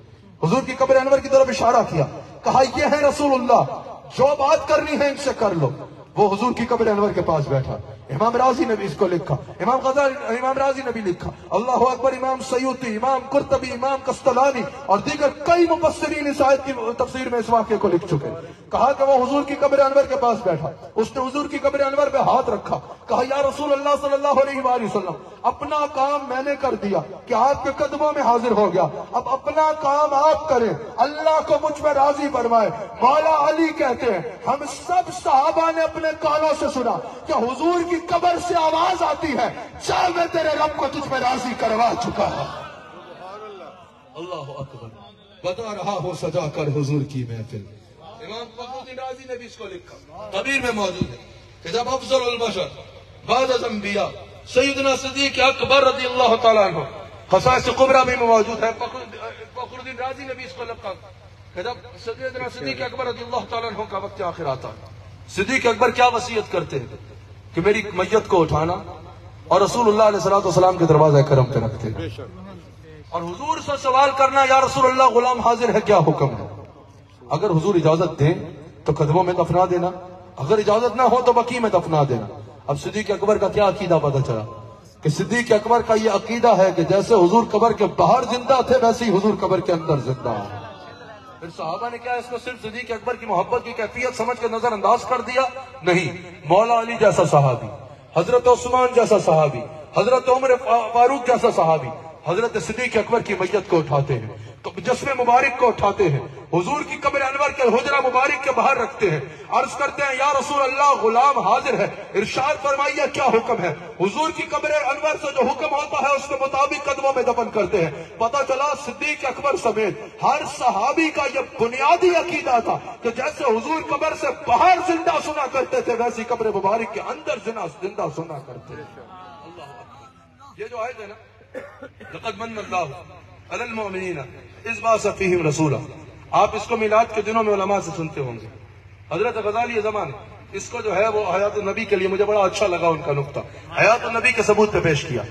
حضور کی قبر انور کی طرف اشارہ کیا، کہا یہ ہے رسول اللہ، جو بات کرنی ہے ان سے کر لو۔ وہ حضور کی قبر انور کے پاس بیٹھا۔ امام رازی نے بھی اس کو لکھا، امام رازی نے بھی لکھا، اللہ اکبر، امام سیوطی، امام قرطبی، امام قسطلانی اور دیگر کئی مفسرین اس آیت کی تفسیر میں اس واقعے کو لکھ چکے۔ کہا کہ وہ حضور کی قبر انور کے پاس بیٹھا، اس نے حضور کی قبر انور پہ ہاتھ رکھا، کہا یا رسول اللہ صلی اللہ علیہ وآلہ وسلم، اپنا کام میں نے کر دیا کہ آپ کے قدموں میں حاضر ہو گیا، اب اپنا کام آپ کریں، اللہ کو مجھ پہ راضی فرمائے۔ مولا علی کہتے ہیں ہم سب صحابہ نے اپنے کانوں سے سنا کہ حضور کی قبر سے آواز آتی ہے، چل میں تیرے رب کو تجھ پہ راضی کروا چکا ہے۔ اللہ اکبر، بتا رہا ہوں سجا کر حضور کی محفل۔ امام فخر الدین رازی نے بھی اس کو لکھا، کبیر میں موجود ہے کہ جب افضل البشر بعد از انبیاء سیدنا صدیق اکبر رضی اللہ تعالیٰ عنہ، خصائص کبریٰ میں موجود ہے، فخر الدین رازی نے بھی اس کو لکھا کہ جب سیدنا صدیق اکبر رضی اللہ تعالیٰ عنہ کا وقت آخر آتا ہے، صدیق اکبر کیا وصیت کرتے ہیں کہ میری میت کو اٹھانا اور رسول اللہ علیہ السلام کے دروازہ کرم پہ رکھتے ہیں، اور حضور سے سوال کرنا یا رسول اللہ غلام حاضر ہے، کیا حکم ہے؟ اگر حضور اجازت دیں تو قدموں میں دفنا دینا، اگر اجازت نہ ہو تو بقیع میں دفنا دینا۔ اب صدیق اکبر کا کیا عقیدہ پتہ چلا کہ صدیق اکبر کا یہ عقیدہ ہے کہ جیسے حضور قبر کے باہر زندہ تھے ویسے ہی حضور قبر کے اندر زندہ ہیں۔ پھر صحابہ نے کیا اس کو صرف صدیق اکبر کی محبت کی کیفیت سمجھ کے نظر انداز کر دیا؟ نہیں، مولا علی جیسا صحابی، حضرت عثمان جیسا صحابی، حضرت عمر فاروق جیسا صحابی حضرت صدیق اکبر کی میت کو اٹھاتے ہیں، تو جسم مبارک کو اٹھاتے ہیں، حضور کی قبر انور کے حجرہ مبارک کے باہر رکھتے ہیں، عرض کرتے ہیں یا رسول اللہ غلام حاضر ہے، ارشاد فرمائیے کیا حکم ہے؟ حضور کی قبر انور سے جو حکم ہوتا ہے اس کے مطابق قدموں میں دفن کرتے ہیں۔ پتہ چلا صدیق اکبر سمیت ہر صحابی کا یہ بنیادی عقیدہ تھا کہ جیسے حضور قبر سے باہر زندہ سنا کرتے تھے ویسی قبر مبارک کے اندر زندہ سنا کرتے تھے۔ اللہ اکبر۔ یہ جو آیت ہے نا، لقد من اللہ علی المؤمنین اذ بعث فیہم رسولا، آپ اس کو میلاد کے دنوں میں علماء سے سنتے ہوں گے۔ حضرت غزالی زمان اس کو جو ہے وہ حیات النبی کے لیے مجھے بڑا اچھا لگا ان کا نقطہ، حیات النبی کے ثبوت پہ پیش کیا،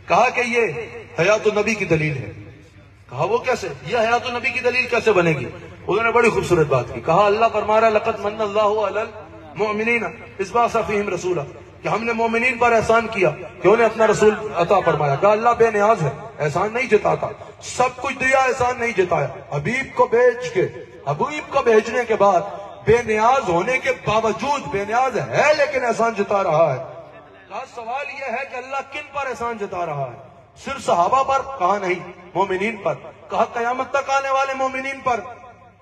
کہا کہ یہ حیات النبی کی دلیل ہے۔ کہا وہ کیسے، یہ حیات النبی کی دلیل کیسے بنے گی؟ انہوں نے بڑی خوبصورت بات کی، کہا اللہ فرما رہا ہے لقد من اللہ علی المؤمنین اذ بعث فیہم رسولا، کہ ہم نے مومنین پر احسان کیا کہ انہیں اپنا رسول عطا فرمایا۔ کہا اللہ بے نیاز ہے، احسان نہیں جتاتا، سب کچھ دیا احسان نہیں جتایا، حبیب کو بھیج کے، حبیب کو بھیجنے کے بعد بے نیاز ہونے کے باوجود بے نیاز ہے لیکن احسان جتا رہا ہے۔ کہا سوال یہ ہے کہ اللہ کن پر احسان جتا رہا ہے؟ صرف صحابہ پر؟ کہا نہیں، مومنین پر۔ کہا قیامت تک آنے والے مومنین پر؟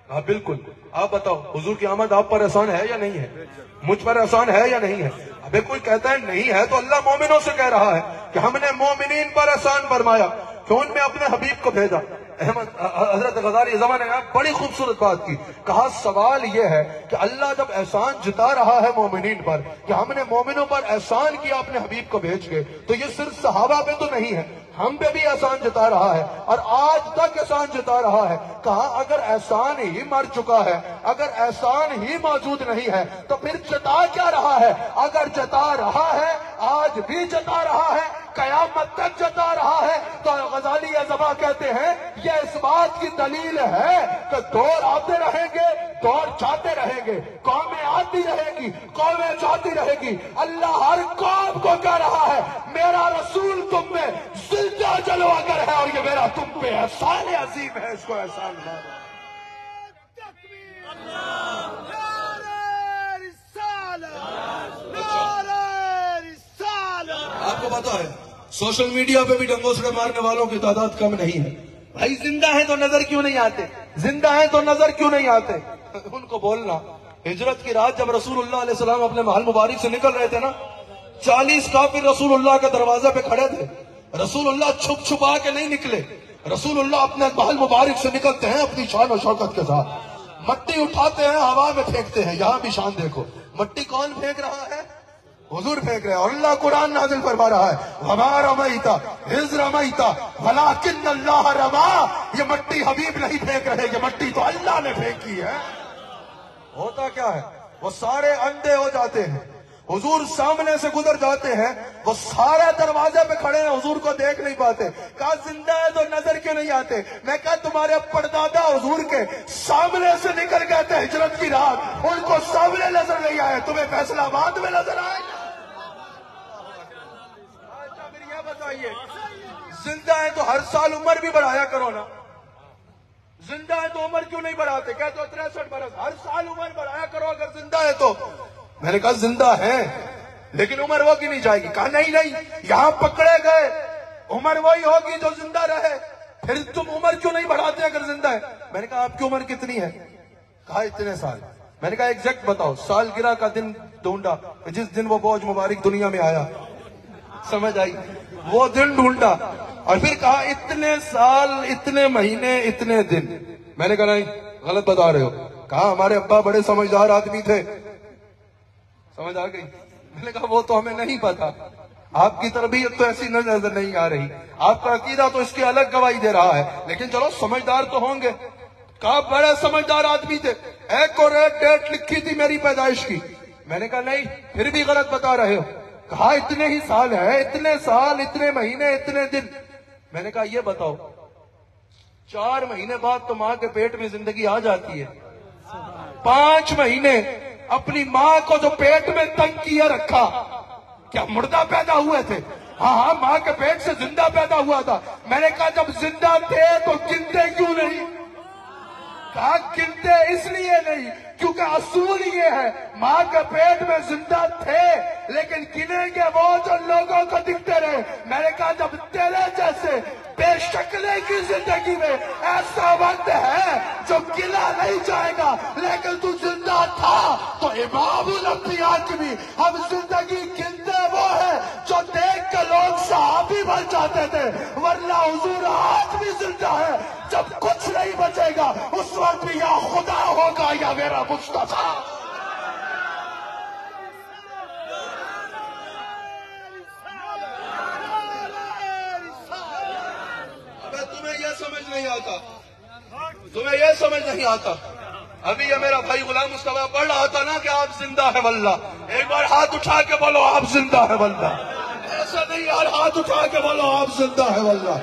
کہا بالکل۔ آپ بتاؤ حضور کی آمد آپ پر احسان ہے یا نہیں ہے؟ مجھ پر احسان ہے یا نہیں ہے؟ ابھی کوئی کہتا ہے نہیں ہے تو اللہ مومنوں سے کہہ رہا ہے کہ ہم نے مومنین پر احسان فرمایا کہ ان میں اپنے حبیب کو بھیجا۔ حضرت غزالی زمانے میں بڑی خوبصورت بات کی، کہا سوال یہ ہے کہ اللہ جب احسان جتا رہا ہے مومنین پر کہ ہم نے مومنوں پر احسان کیا اپنے حبیب کو بھیج کے، تو یہ صرف صحابہ پہ تو نہیں ہے، ہم پہ بھی احسان جتا رہا ہے اور آج تک احسان جتا رہا ہے۔ کہا اگر احسان ہی مر چکا ہے، اگر احسان ہی موجود نہیں ہے تو پھر جتا کیا رہا ہے؟ اگر جتا رہا ہے، آج بھی جتا رہا ہے، قیامت تک جتا رہا ہے، تو غزالی زبا کہتے ہیں یہ اس بات کی دلیل ہے کہ دور آتے رہیں گے، دور جاتے رہیں گے، قومیں آتی رہے گی، قومیں جاتی رہے گی، اللہ ہر قوم کو کہہ رہا ہے میرا رسول تم میں زندہ جلوگر ہے اور یہ میرا تم پہ احسان عظیم ہے، اس کو احسان مانو۔ آپ کو پتا ہے سوشل میڈیا پہ بھی ڈنگوسڑے مارنے والوں کی تعداد کم نہیں ہے۔ بھائی زندہ ہیں تو نظر کیوں نہیں آتے؟ زندہ ہیں تو نظر کیوں نہیں آتے؟ ان کو بولنا، ہجرت کی رات جب رسول اللہ علیہ السلام اپنے محل مبارک سے نکل رہے تھے نا، 40 کافر رسول اللہ کے دروازے پہ کھڑے تھے۔ رسول اللہ چھپ چھپا کے نہیں نکلے، رسول اللہ اپنے محل مبارک سے نکلتے ہیں اپنی شان و شوکت کے ساتھ، مٹی اٹھاتے ہیں ہوا میں پھینکتے ہیں۔ یہاں بھی شان دیکھو، مٹی کون پھینک رہا ہے؟ حضور پھینک رہے ہیں، اور اللہ قرآن نازل فرما رہا ہے وَمَا رَمَيْتَ إِذْ رَمَيْتَ وَلَكِنَّ اللَّهَ رَمَا۔ یہ مٹی حبیب نہیں پھینک رہے، یہ مٹی تو اللہ نے پھینکی ہے۔ ہوتا کیا ہے؟ وہ سارے اندھے ہو جاتے ہیں، حضور سامنے سے گزر جاتے ہیں، وہ سارے دروازے پہ کھڑے ہیں، حضور کو دیکھ نہیں پاتے۔ کہا زندہ ہے تو نظر کیوں نہیں آتے؟ میں کہا تمہارے پردادا حضور کے سامنے سے نکل گئے تھے ہجرت کی رات، ان کو سامنے نظر نہیں آئے، تمہیں فیصلہ آباد میں نظر آئے؟ بتائیے، زندہ ہے تو ہر سال عمر بھی بڑھایا کرو نا، زندہ ہے تو عمر کیوں نہیں بڑھاتے؟ کہتے ہو 63 برس، ہر سال عمر بڑھایا کرو اگر زندہ ہے تو۔ میں نے کہا زندہ ہیں لیکن عمر وہ کی نہیں جائے گی۔ کہا نہیں، یہاں پکڑے گئے، عمر وہی ہوگی جو زندہ رہے، پھر تم عمر کیوں نہیں بڑھاتے اگر زندہ ہے؟ میں نے کہا آپ کی عمر کتنی ہے؟ کہا اتنے سال۔ میں نے کہا ایگزیکٹ بتاؤ، سالگرہ کا دن ڈھونڈا جس دن وہ بوجھ مبارک دنیا میں آیا، سمجھ آئی؟ وہ دن ڈھونڈا اور پھر کہا اتنے سال، اتنے مہینے، اتنے دن۔ میں نے کہا نہیں، غلط بتا رہے ہو۔ کہا ہمارے ابا بڑے سمجھدار آدمی تھے۔ سمجھ آ گئی؟ میں نے کہا وہ تو ہمیں نہیں پتا، آپ کی تربیت تو ایسی نظر نہیں آ رہی، آپ کا عقیدہ تو اس کی الگ گواہی دے رہا ہے، لیکن چلو سمجھدار تو ہوں گے۔ کہا بڑے سمجھدار آدمی تھے، ایک اور ایک ڈیٹ لکھی تھی میری پیدائش کی۔ میں نے کہا نہیں، پھر بھی غلط بتا رہے ہو۔ کہا اتنے ہی سال ہے، اتنے سال، اتنے مہینے، اتنے دن۔ میں نے کہا یہ بتاؤ 4 مہینے بعد تو ماں کے پیٹ میں زندگی آ جاتی ہے، 5 مہینے اپنی ماں کو جو پیٹ میں تنگ کیے رکھا، کیا مردہ پیدا ہوئے تھے؟ ہاں ماں کے پیٹ سے زندہ پیدا ہوا تھا۔ میں نے کہا جب زندہ تھے تو گنتے کیوں نہیں؟ کہا گنتے اس لیے نہیں کیونکہ اصول یہ ہے ماں کے پیٹ میں زندہ تھے، لیکن گنیں گے وہ جو لوگوں کو دکھتے رہے۔ میں نے کہا جب تیرے جیسے بے شکلے کی زندگی میں ایسا وقت ہے جو گلا نہیں جائے گا لیکن تو زندہ تھا، تو امام الانبیاء کی بھی ہم زندگی گنتے وہ ہے جو دیکھ کے لوگ صحابی بن جاتے تھے، ورنہ حضور آج بھی زندہ ہے۔ جب کچھ نہیں بچے گا اس وقت بھی یا خدا ہوگا یا میرا مصطفیٰ۔ تمہیں یہ سمجھ نہیں آتا۔ ابھی یہ میرا بھائی غلام مصطفیٰ پڑھ رہا تھا نا کہ آپ زندہ ہے واللہ، ایک بار ہاتھ اٹھا کے بولو آپ زندہ ہے واللہ۔ ایسا نہیں یار، ہاتھ اٹھا کے بولو آپ زندہ ہے واللہ۔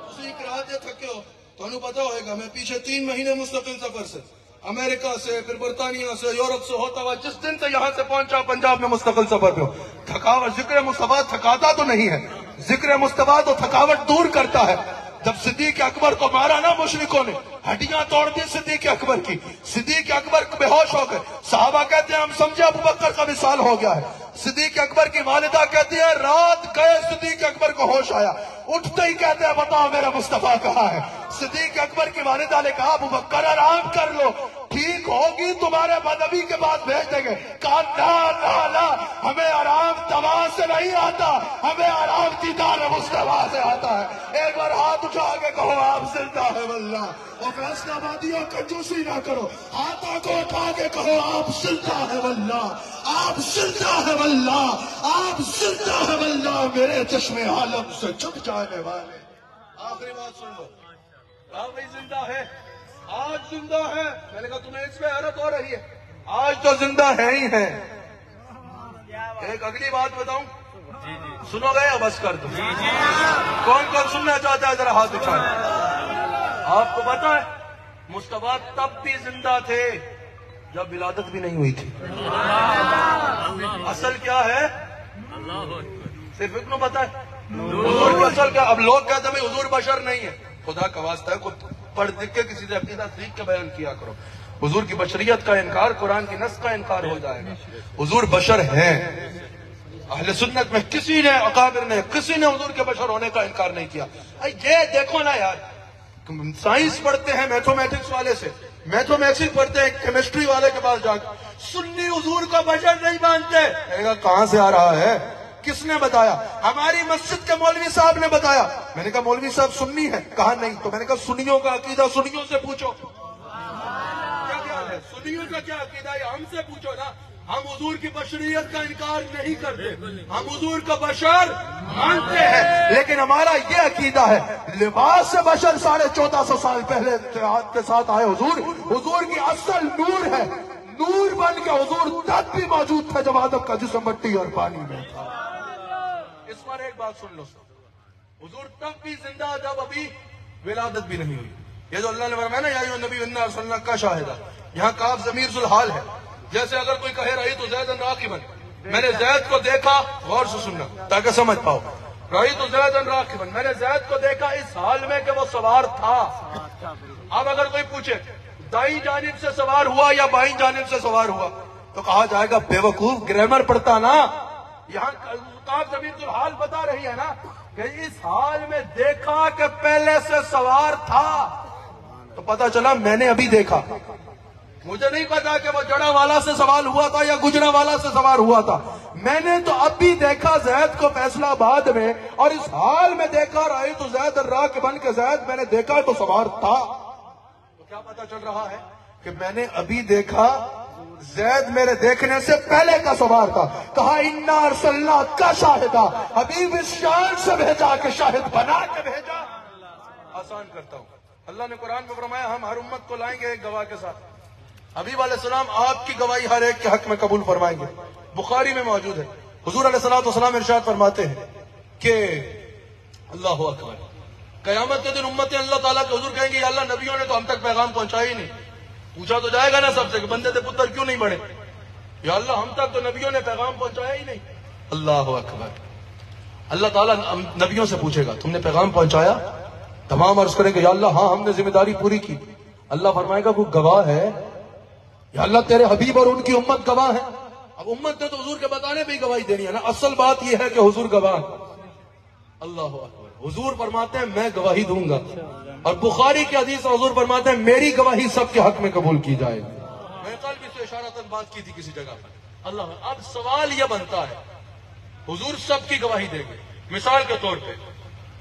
اسی رات یہ تھکے ہو تو انہوں پتا ہوئے گا میں پیچھے 3 مہینے مستقل سفر سے، امریکہ سے، پھر برطانیہ سے، یورپ سے ہوتا ہوا جس دن سے یہاں سے پہنچا پنجاب میں مستقل سفر پہ ہو، تھکاوٹ، ذکر مصطفیٰ تھکاتا تو نہیں ہے، ذکر مصطفیٰ تو تھکاوٹ دور کرتا ہے۔ جب صدیق اکبر کو مارا نا مشرکوں نے، ہڈیاں توڑ دی صدیق اکبر کی، صدیق اکبر بے ہوش ہو گئے، صحابہ کہتے ہیں ہم سمجھے ابو بکر کا وصال ہو گیا ہے۔ صدیق اکبر کی والدہ کہتی ہے رات گئے صدیق اکبر کو ہوش آیا، اٹھتے ہی کہتے ہیں بتاؤ میرا مصطفیٰ کہاں ہے؟ صدیق اکبر کی والدہ نے کہا ابو بکر آرام کر لو، ٹھیک ہوگی تمہارے بدبی کے بعد بھیج دیں گے۔ کہا نا ہمیں آرام دوا سے نہیں آتا، ہمیں آرام دیدار مصطفیٰ سے آتا ہے۔ ایک بار ہاتھ اٹھا کے کہو آپ زندہ ہے واللہ، اور فیصلہ آبادیوں کنجوسی نہ کرو، ہاتھوں کو اٹھا کے کہو آپ زندہ ہے واللہ، آپ زندہ ہے واللہ، آپ زندہ ہے واللہ، میرے چشم عالم سے چھپ جانے والے۔ آخری بات سن لو، آپ بھی زندہ ہے، آج زندہ ہے۔ میں نے کہا تمہیں اس میں حیرت ہو رہی ہے، آج تو زندہ ہے ہی ہے۔ ایک اگلی بات بتاؤں، سنو گے یا بس کر دو؟ کون کون سننا چاہتا ہے ذرا ہاتھ اٹھائیں۔ آپ کو پتا ہے مصطفیٰ تب بھی زندہ تھے جب ولادت بھی نہیں ہوئی تھی۔ اصل کیا ہے صرف اتنا پتا ہے حضور کی اصل کیا؟ اب لوگ کہتے ہیں بھائی حضور بشر نہیں ہے، خدا کا واسطہ ہے کوئی پڑھ لکھ کے کسی سے عقیدہ سیکھ کے بیان کیا کرو۔ حضور کی بشریت کا انکار قرآن کی نص کا انکار ہو جائے گا۔ حضور بشر ہیں، اہل سنت میں کسی نے اکابر نے کسی نے حضور کے بشر ہونے کا انکار نہیں کیا۔ یہ دیکھو نا یار، سائنس پڑھتے ہیں میتھمیٹکس والے سے، میتھمیٹکس پڑھتے ہیں کیمسٹری والے کے پاس جا کے، سنی حضور کا بشر نہیں مانتے۔ میں نے کہا کہاں سے آ رہا ہے؟ کس نے بتایا؟ ہماری مسجد کے مولوی صاحب نے بتایا۔ میں نے کہا مولوی صاحب سنی ہے؟ کہا نہیں۔ تو میں نے کہا سنیوں کا عقیدہ سنیوں سے پوچھو، کیا ہے سنیوں کا کیا عقیدہ ہے ہم سے پوچھو نا۔ ہم حضور کی بشریت کا انکار نہیں کرتے، ہم حضور کا بشر مانتے ہیں، لیکن ہمارا یہ عقیدہ ہے لباس سے بشر 1450 سال پہلے اتحاد کے ساتھ آئے حضور، حضور کی اصل نور ہے، نور بن کے حضور تب بھی موجود تھا جب آدم کا جسم مٹی اور پانی میں تھا۔ اس پر ایک بات سن لو، حضور تب بھی زندہ جب ابھی ولادت بھی نہیں ہوئی۔ یہ جو اللہ نے فرمایا نا یا ایھا النبی انا ارسلناک کا شاہدہ، یہاں کاف ضمیر ذوالحال ہے۔ جیسے اگر کوئی کہے رأیت زیدًا راکبًا، میں نے زید کو دیکھا، غور سے سننا تاکہ سمجھ پاؤ، رأیت زیدًا راکبًا، میں نے زید کو دیکھا اس حال میں کہ وہ سوار تھا۔ اب اگر کوئی پوچھے دائیں جانب سے سوار ہوا یا بائیں جانب سے سوار ہوا تو کہا جائے گا بے وقوف، گرامر پڑھتا نا۔ یہاں کاف ضمیر ذوالحال بتا رہی ہے نا کہ اس حال میں دیکھا کہ پہلے سے سوار تھا، تو پتا چلا میں نے ابھی دیکھا، مجھے نہیں پتا کہ وہ جڑا والا سے سوال ہوا تھا یا گجرا والا سے سوار ہوا تھا، میں نے تو اب بھی دیکھا زید کو فیصلہ آباد میں، اور اس حال میں دیکھا رأیت زید راکبًا کے زید میں نے دیکھا تو سوار تھا۔ تو کیا پتا چل رہا ہے کہ میں نے ابھی دیکھا، زید میرے دیکھنے سے پہلے کا سوار تھا۔ کہا انا ارسلناک کا شاہدہ، حبیب اس شان سے بھیجا کہ شاہد بنا کے بھیجا۔ آسان کرتا ہوں، اللہ نے قرآن میں فرمایا ہم ہر امت کو لائیں گے ایک گواہ کے ساتھ، حبیب علیہ السلام آپ کی گواہی ہر ایک کے حق میں قبول فرمائیں گے۔ بخاری میں موجود ہے، حضور علیہ السلام ارشاد فرماتے ہیں کہ اللہ اکبر، قیامت کے دن امتیں اللہ تعالیٰ کے حضور کہیں گے یا اللہ نبیوں نے تو ہم تک پیغام پہنچایا ہی نہیں، پوچھا تو جائے گا نا سب سے کہ بندے دے پتر کیوں نہیں بڑھے؟ یا اللہ ہم تک تو نبیوں نے پیغام پہنچایا ہی نہیں. اللہ اکبر. اللہ تعالیٰ نبیوں سے پوچھے گا تم نے پیغام پہنچایا؟ تمام عرض کریں گے یا اللہ ہاں ہم نے ذمہ داری پوری کی. اللہ فرمائے گا کوئی گواہ ہے؟ یا اللہ تیرے حبیب اور ان کی امت گواہ ہے. اب امت نے تو حضور کے بتانے پہ ہی گواہی دینی ہے نا. اصل بات یہ ہے کہ حضور گواہ. اللہ اکبر. حضور فرماتے ہیں میں گواہی دوں گا. اور بخاری کی حدیث حضور فرماتے ہیں میری گواہی سب کے حق میں قبول کی جائے. میں کل بھی سے اشارتاً بات کی تھی کسی جگہ پر. اللہ. اب سوال یہ بنتا ہے حضور سب کی گواہی دیں گے. مثال کے طور پہ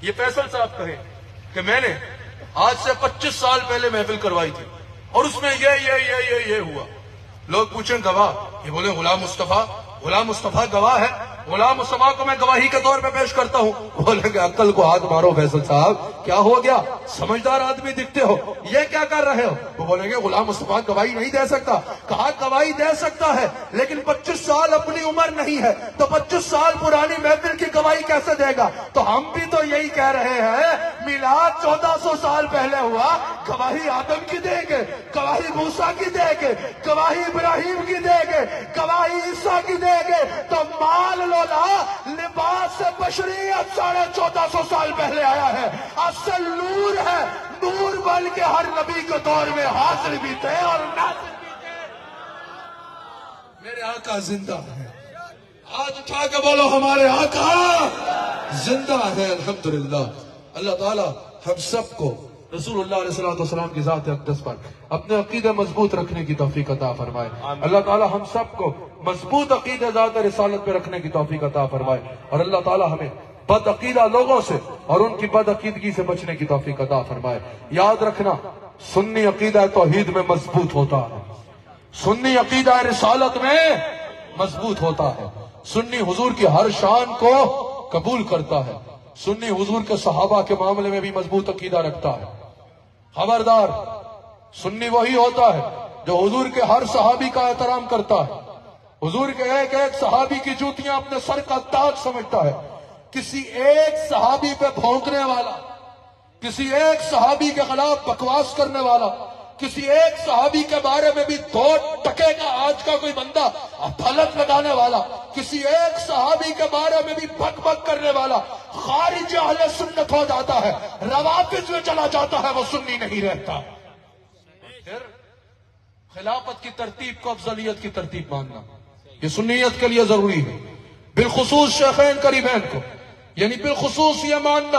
یہ فیصل صاحب کہیں کہ میں نے آج سے 25 سال پہلے محفل کروائی تھی اور اس میں یہ ہوا. لوگ پوچھیں گواہ؟ یہ بولے غلام مصطفیٰ گواہ ہے. غلام مصطفیٰ کو میں گواہی کے طور پہ پیش کرتا ہوں. بولیں گے عقل کو ہاتھ مارو فیصل صاحب کیا ہو گیا؟ سمجھدار آدمی دکھتے ہو, یہ کیا کر رہے ہو؟ وہ بولیں گے غلام مصطفیٰ گواہی نہیں دے سکتا. کہا گواہی دے سکتا ہے لیکن 25 سال اپنی عمر نہیں ہے تو 25 سال پرانی محفل کی گواہی کیسے دے گا؟ تو ہم بھی تو یہی کہہ رہے ہیں میلاد 1400 سال پہلے ہوا, گواہی آدم کی دیں گے, گواہی موسیٰ کی دیں گے, گواہی ابراہیم کی دیں گے, گواہی عیسیٰ کی دیں گے. تو مان لو نا لباس بشریت 1450 سال پہلے آیا ہے. اصل نور ہے, نور بن کے ہر نبی کے دور میں حاضر بھی تھے اور ناظر بھی تھے. میرے آقا زندہ ہے. آج اٹھا کے بولو ہمارے آقا زندہ ہے. الحمدللہ. اللہ تعالی ہم سب کو رسول اللہ علیہ السلام کی ذات اقدس پر اپنے عقیدہ مضبوط رکھنے کی توفیق عطا فرمائے. اللہ تعالی ہم سب کو مضبوط عقیدہ ذات رسالت پہ رکھنے کی توفیق عطا فرمائے. اور اللہ تعالی ہمیں بد عقیدہ لوگوں سے اور ان کی بد عقیدگی سے بچنے کی توفیق عطا فرمائے. یاد رکھنا سنی عقیدہ توحید میں مضبوط ہوتا ہے, سنی عقیدہ رسالت میں مضبوط ہوتا ہے, سنی حضور کی ہر شان کو قبول کرتا ہے, سنی حضور کے صحابہ کے معاملے میں بھی مضبوط عقیدہ رکھتا ہے. خبردار سنی وہی ہوتا ہے جو حضور کے ہر صحابی کا احترام کرتا ہے, حضور کے ایک ایک صحابی کی جوتیاں اپنے سر کا تاج سمجھتا ہے. کسی ایک صحابی پہ بھونکنے والا, کسی ایک صحابی کے خلاف بکواس کرنے والا, کسی ایک صحابی کے بارے میں بھی 2 ٹکے کا آج کا کوئی بندہ پھلک لگانے والا, کسی ایک صحابی کے بارے میں بھی بک بک کرنے والا خارج اہل سنت ہو جاتا ہے, روافض میں چلا جاتا ہے, وہ سنی نہیں رہتا. پھر خلافت کی ترتیب کو افضلیت کی ترتیب ماننا یہ سنیت کے لیے ضروری ہے. بالخصوص شیخین قریبین کو یعنی بالخصوص یہ ماننا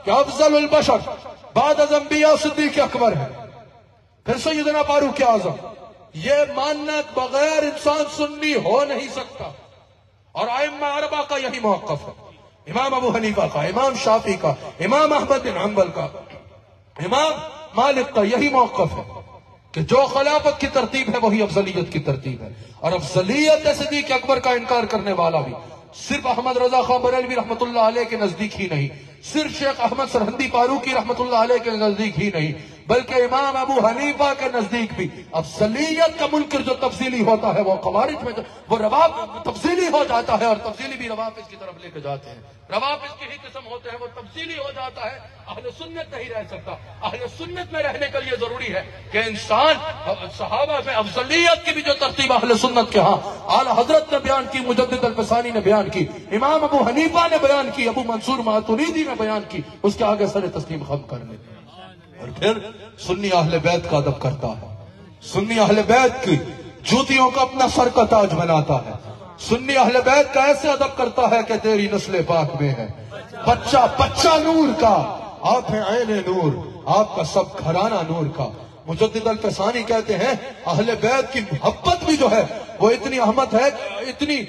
کہ افضل البشر بعد از انبیاء صدیق اکبر ہے, پھر سیدنا فاروق اعظم. یہ ماننا بغیر انسان سنی ہو نہیں سکتا. اور ائمہ اربعہ کا یہی موقف ہے, امام ابو حنیفہ کا, امام شافعی کا, امام احمد بن حنبل کا, امام مالک کا یہی موقف ہے کہ جو خلافت کی ترتیب ہے وہی افضلیت کی ترتیب ہے. اور افضلیت صدیق اکبر کا انکار کرنے والا بھی صرف احمد رضا خان بریلوی رحمت اللہ علیہ کے نزدیک ہی نہیں, صرف شیخ احمد سرہندی فاروقی رحمت اللہ علیہ کے نزدیک ہی نہیں, بلکہ امام ابو حنیفہ کے نزدیک بھی افضلیت کا منکر جو تفضیلی ہوتا ہے وہ خوارج میں وہ تفضیلی ہو جاتا ہے, اور تفضیلی بھی روافض کی طرف لے کے جاتے ہیں. روافض کی ہی قسم ہوتے ہیں, وہ تفضیلی ہو جاتا ہے. اہل سنت نہیں رہ سکتا. اہل سنت میں رہنے کے لیے ضروری ہے کہ انسان صحابہ میں افضلیت کی بھی جو ترتیب اہل سنت کے ہاں اعلی حضرت نے بیان کی, مجدد الفسانی نے بیان کی, امام ابو حنیفہ نے بیان کی, ابو منصور ماتریدی نے بیان کی, اس کے آگے سر تسلیم خم کرنے. اور پھر سنی اہل بیت کا ادب کرتا ہے, سنی اہل بیت کی جوتیوں کو اپنا سر کا تاج بناتا ہے, سنی اہل بیت کا ایسے ادب کرتا ہے کہ تیری نسل پاک میں ہے بچہ نور کا, آپ ہیں عین نور, آپ کا سب گھرانہ نور کا. مجدد الفسانی کہتے ہیں اہل بیت کی محبت بھی جو ہے وہ اتنی اہمیت ہے, اتنی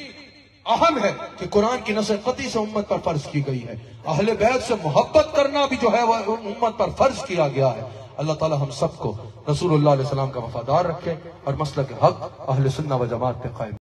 اہم ہے کہ قرآن کی نص قطعی سے امت پر فرض کی گئی ہے. اہل بیت سے محبت کرنا بھی جو ہے وہ امت پر فرض کیا گیا ہے. اللہ تعالی ہم سب کو رسول اللہ علیہ السلام کا وفادار رکھے اور مسلک حق اہل سنہ و جماعت پہ قائم